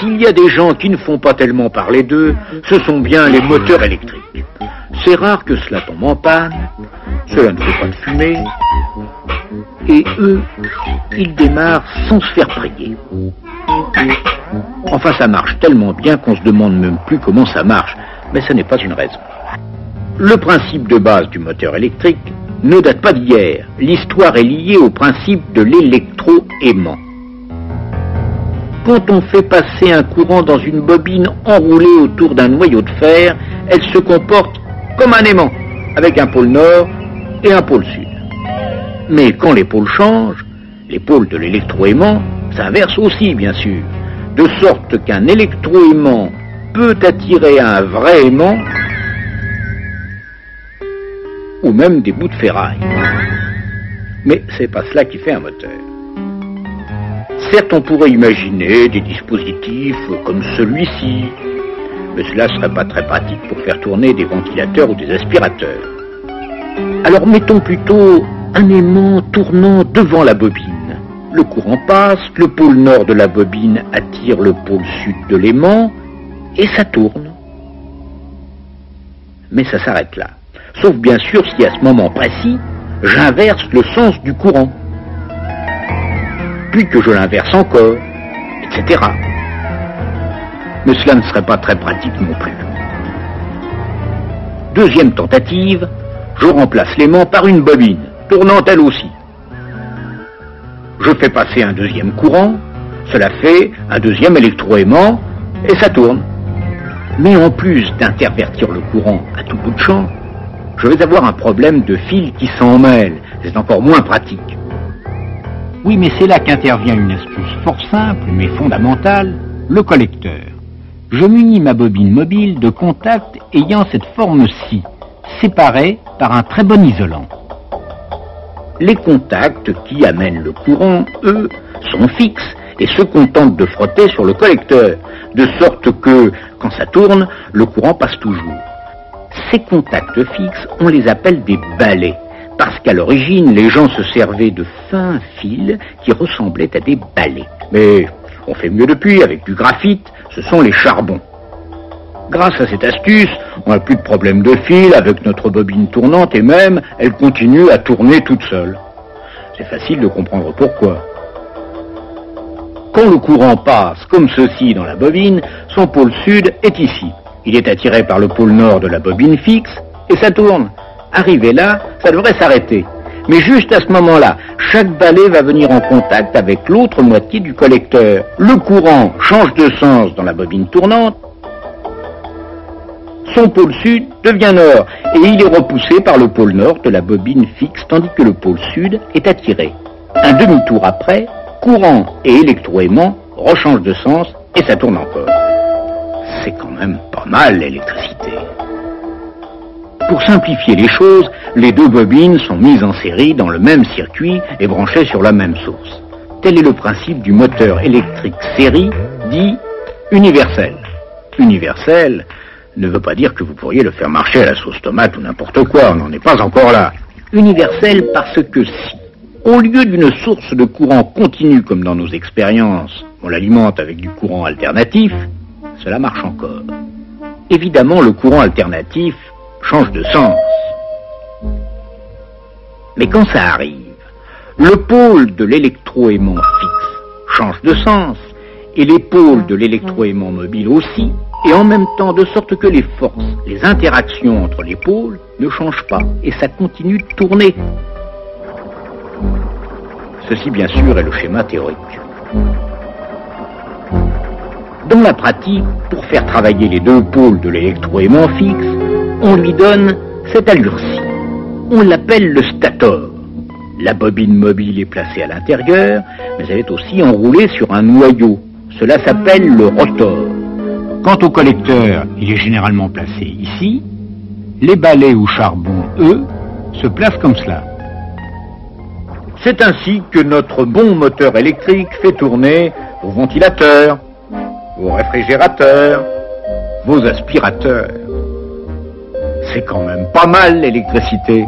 s'il y a des gens qui ne font pas tellement parler d'eux, ce sont bien les moteurs électriques. C'est rare que cela tombe en panne, cela ne fait pas de fumée, et eux, ils démarrent sans se faire prier. Enfin, ça marche tellement bien qu'on se demande même plus comment ça marche, mais ce n'est pas une raison. Le principe de base du moteur électrique ne date pas d'hier. L'histoire est liée au principe de l'électroaimant. Quand on fait passer un courant dans une bobine enroulée autour d'un noyau de fer, elle se comporte comme un aimant, avec un pôle nord et un pôle sud. Mais quand les pôles changent, les pôles de l'électroaimant s'inversent aussi, bien sûr, de sorte qu'un électroaimant peut attirer un vrai aimant ou même des bouts de ferraille. Mais c'est pas cela qui fait un moteur. Certes, on pourrait imaginer des dispositifs comme celui-ci, mais cela serait pas très pratique pour faire tourner des ventilateurs ou des aspirateurs. Alors mettons plutôt un aimant tournant devant la bobine. Le courant passe, le pôle nord de la bobine attire le pôle sud de l'aimant, et ça tourne. Mais ça s'arrête là. Sauf bien sûr si à ce moment précis, j'inverse le sens du courant. Puis que je l'inverse encore, etc. Mais cela ne serait pas très pratique non plus. Deuxième tentative, je remplace l'aimant par une bobine, tournant elle aussi. Je fais passer un deuxième courant, cela fait un deuxième électroaimant, et ça tourne. Mais en plus d'intervertir le courant à tout bout de champ, je vais avoir un problème de fil qui s'en mêle. C'est encore moins pratique. Oui, mais c'est là qu'intervient une astuce fort simple, mais fondamentale, le collecteur. Je munis ma bobine mobile de contacts ayant cette forme-ci, séparés par un très bon isolant. Les contacts qui amènent le courant, eux, sont fixes et se contentent de frotter sur le collecteur, de sorte que, quand ça tourne, le courant passe toujours. Ces contacts fixes, on les appelle des balais, parce qu'à l'origine, les gens se servaient de fins fils qui ressemblaient à des balais. Mais on fait mieux depuis, avec du graphite, ce sont les charbons. Grâce à cette astuce, on n'a plus de problème de fil avec notre bobine tournante et même, elle continue à tourner toute seule. C'est facile de comprendre pourquoi. Quand le courant passe comme ceci dans la bobine, son pôle sud est ici. Il est attiré par le pôle nord de la bobine fixe et ça tourne. Arrivé là, ça devrait s'arrêter. Mais juste à ce moment-là, chaque balai va venir en contact avec l'autre moitié du collecteur. Le courant change de sens dans la bobine tournante. Son pôle sud devient nord et il est repoussé par le pôle nord de la bobine fixe tandis que le pôle sud est attiré. Un demi-tour après, courant et électroaimant rechangent de sens et ça tourne encore. C'est quand même pas mal l'électricité. Pour simplifier les choses, les deux bobines sont mises en série dans le même circuit et branchées sur la même source. Tel est le principe du moteur électrique série dit universel. Universel ne veut pas dire que vous pourriez le faire marcher à la sauce tomate ou n'importe quoi, on n'en est pas encore là. Universel parce que si, au lieu d'une source de courant continu comme dans nos expériences, on l'alimente avec du courant alternatif, cela marche encore. Évidemment, le courant alternatif change de sens. Mais quand ça arrive, le pôle de l'électroaimant fixe change de sens, et les pôles de l'électroaimant mobile aussi, et en même temps de sorte que les forces, les interactions entre les pôles ne changent pas, et ça continue de tourner. Ceci, bien sûr, est le schéma théorique. Dans la pratique, pour faire travailler les deux pôles de l'électroaimant fixe, on lui donne cette allure-ci. On l'appelle le stator. La bobine mobile est placée à l'intérieur, mais elle est aussi enroulée sur un noyau. Cela s'appelle le rotor. Quant au collecteur, il est généralement placé ici. Les balais ou charbons, eux, se placent comme cela. C'est ainsi que notre bon moteur électrique fait tourner vos ventilateurs, vos réfrigérateurs, vos aspirateurs. C'est quand même pas mal l'électricité.